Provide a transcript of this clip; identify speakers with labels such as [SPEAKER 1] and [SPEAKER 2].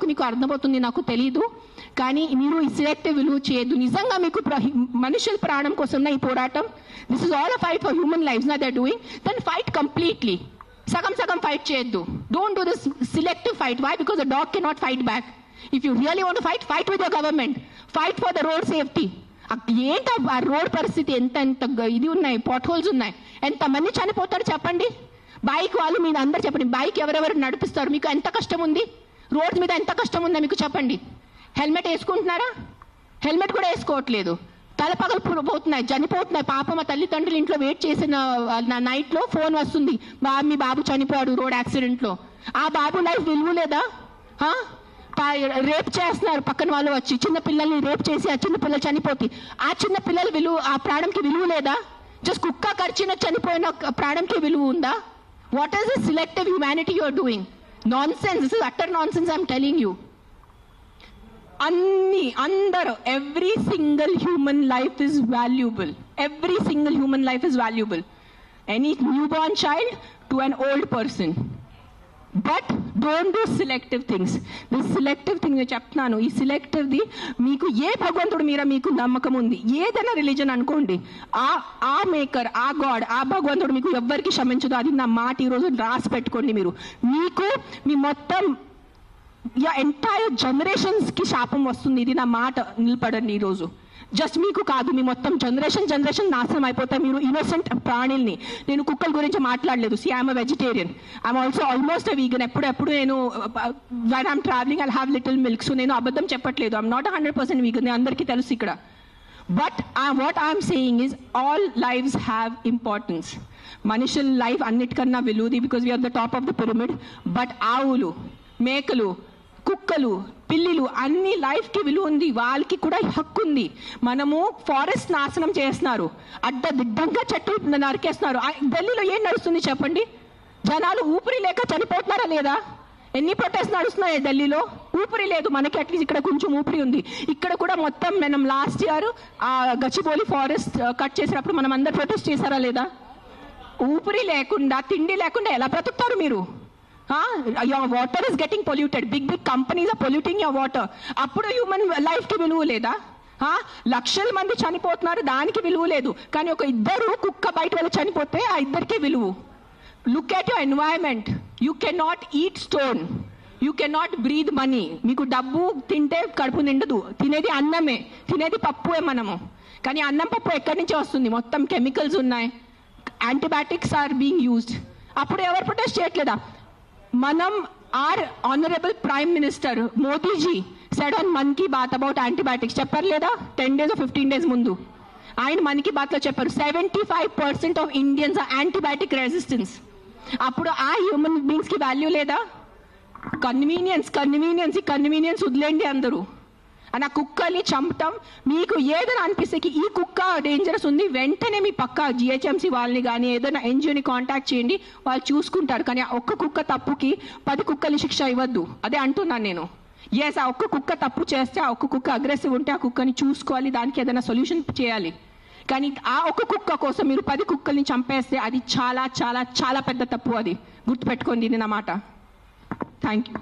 [SPEAKER 1] ఎంతవరకు మీకు అర్థమవుతుంది నాకు తెలియదు, కానీ మీరు ఈ సెలెక్టివ్ విలువ చేయొద్దు. నిజంగా మీకు మనుషుల ప్రాణం కోసం ఈ పోరాటం, this is all a fight for human lifes నా there doing, then fight completely. సగం ఫైట్ చేయొద్దు. Don't do this selective fight. Why? Because the dog cannot fight back. If you really want to fight, fight with your government, fight for the road safety. ఏంటో ఆ road పరిస్థితి, ఎంత ఇది ఉన్నాయి, pot holes ఉన్నాయి, ఎంతమంది చనిపోతారు చెప్పండి. బైక్ వాళ్ళు మీరు అందరు చెప్పండి, బైక్ ఎవరెవరు నడిపిస్తారు, మీకు ఎంత కష్టం ఉంది, రోడ్స్ మీద ఎంత కష్టం ఉందో మీకు చెప్పండి. హెల్మెట్ వేసుకుంటున్నారా? హెల్మెట్ కూడా వేసుకోవట్లేదు. తల పగలు పోతున్నాయి, చనిపోతున్నాయి. పాప మా తల్లిదండ్రులు ఇంట్లో వెయిట్ చేసిన నైట్లో ఫోన్ వస్తుంది, మీ బాబు చనిపోయాడు రోడ్ యాక్సిడెంట్లో. ఆ బాబు లైఫ్ విలువ లేదా? రేప్ చేస్తున్నారు పక్కన వాళ్ళు వచ్చి, చిన్న పిల్లల్ని రేప్ చేసి ఆ చిన్న పిల్లలు చనిపోతే ఆ చిన్న పిల్లల విలువ, ఆ ప్రాణంకి విలువ లేదా? జస్ట్ కుక్క కరిచిన చనిపోయిన ప్రాణంకి విలువ ఉందా? What is the selective humanity you are doing? Nonsense. This is utter nonsense I'm telling you. అందరూ, every single human life is valuable. Every single human life is valuable. Any new born child to an old person. But don't do selective things. This selective thing నేను చెప్తున్నాను, ఈ సెలెక్టివ్ది మీకు ఏ భగవంతుడు మీద మీకు నమ్మకం ఉంది, ఏదైనా రిలీజన్ అనుకోండి, ఆ మేకర్, ఆ గాడ్, ఆ భగవంతుడు మీకు ఎవ్వరికి క్షమించదు. అది నా మాట ఈరోజు రాసి పెట్టుకోండి. మీకు మీ మొత్తం ఎంటైర్ జనరేషన్స్కి శాపం వస్తుంది. ఇది నా మాట, నిలబడండి ఈరోజు. జస్ట్ మీకు కాదు, మీ మొత్తం జనరేషన్ నాశనం అయిపోతాయి. మీరు ఇన్నోసెంట్ ప్రాణుల్ని, నేను కుక్కల గురించి మాట్లాడలేదు. See I'm vegetarian, I'm also almost a vegan. ఎప్పుడు నేను when I'm travelling I have little milk. So నేను అబద్ధం చెప్పట్లేదు. ఐఎమ్ నాట్ 100% వీగన్, అందరికీ తెలుసు ఇక్కడ. But what I'm saying is all lives have importance. మనుషుల లైఫ్ అన్నిటికన్నా విలువది, because we are the top of the pyramid. But ఆవులు, మేకలు, కుక్కలు, పిల్లిలు అన్ని లైఫ్కి విలువ ఉంది, వాళ్ళకి కూడా హక్కు ఉంది. మనము ఫారెస్ట్ నాశనం చేస్తున్నారు, అడ్డదిడ్డంగా చెట్లు నరికేస్తున్నారు. ఢిల్లీలో ఏం నడుస్తుంది చెప్పండి? జనాలు ఊపిరి లేక చనిపోతున్నారా లేదా? ఎన్ని ప్రొటెస్ట్ నడుస్తున్నాయి ఢిల్లీలో? ఊపిరి లేదు. మనకి అట్లీస్ట్ ఇక్కడ కొంచెం ఊపిరి ఉంది. ఇక్కడ కూడా మొత్తం మనం లాస్ట్ ఇయర్ ఆ గచ్చిబౌలి ఫారెస్ట్ కట్ చేసినప్పుడు మనం అందరు ప్రొటెస్ట్ చేశారా లేదా? ఊపిరి లేకుండా, తిండి లేకుండా ఎలా బ్రతుకుతారు మీరు? Your water is getting polluted. Big companies are polluting your water. అప్పుడు హ్యూమన్ లైఫ్కి విలువ లేదా? లక్షల మంది చనిపోతున్నారు, దానికి విలువ లేదు. కానీ ఒక ఇద్దరు కుక్క బయట వెళ్ళి చనిపోతే ఆ ఇద్దరికే విలువ. Look at your environment. You cannot eat stone, you cannot breathe money. మీకు డబ్బు తింటే కడుపు నిండదు, తినేది అన్నమే, తినేది పప్పుే మనము. కానీ అన్నం పప్పు ఎక్కడి నుంచి వస్తుంది? మొత్తం కెమికల్స్ ఉన్నాయి, యాంటీబయాటిక్స్ ఆర్ బీయింగ్ యూజ్డ్. అప్పుడు ఎవరు ప్రొటెస్ట్ చేయట్లేదా? మనం, our honorable prime minister Modi ji said on Mann Ki Baat about antibiotics. చెప్పారు లేదా? 10 days or 15 days ముందు ఆయన మన్ కీ బాత్లో చెప్పారు 75% of Indians are antibiotic resistance. అప్పుడు ఆ హ్యూమన్ బీయింగ్స్కి వాల్యూ లేదా? కన్వీనియన్స్ వదిలేండి అందరూ. ఆ కుక్కల్ని చంపటం మీకు ఏదైనా అనిపిస్తే ఈ కుక్క డేంజరస్ ఉంది, వెంటనే మీ పక్క జిహెచ్ఎంసీ వాళ్ళని కానీ ఏదైనా ఎన్జిఓని కాంటాక్ట్ చేయండి, వాళ్ళు చూసుకుంటారు. కానీ ఒక్క కుక్క తప్పుకి 10 కుక్కల్ని శిక్ష ఇవ్వద్దు. అదే అంటున్నాను నేను. ఎస్, ఆ ఒక్క కుక్క తప్పు చేస్తే, ఆ ఒక్క కుక్క అగ్రెసివ్ ఉంటే ఆ కుక్కని చూసుకోవాలి, దానికి ఏదైనా సొల్యూషన్ చేయాలి. కానీ ఆ ఒక్క కుక్క కోసం మీరు 10 కుక్కల్ని చంపేస్తే అది చాలా చాలా చాలా పెద్ద తప్పు. అది గుర్తుపెట్టుకోండి, ఇది నా మాట. Thank you.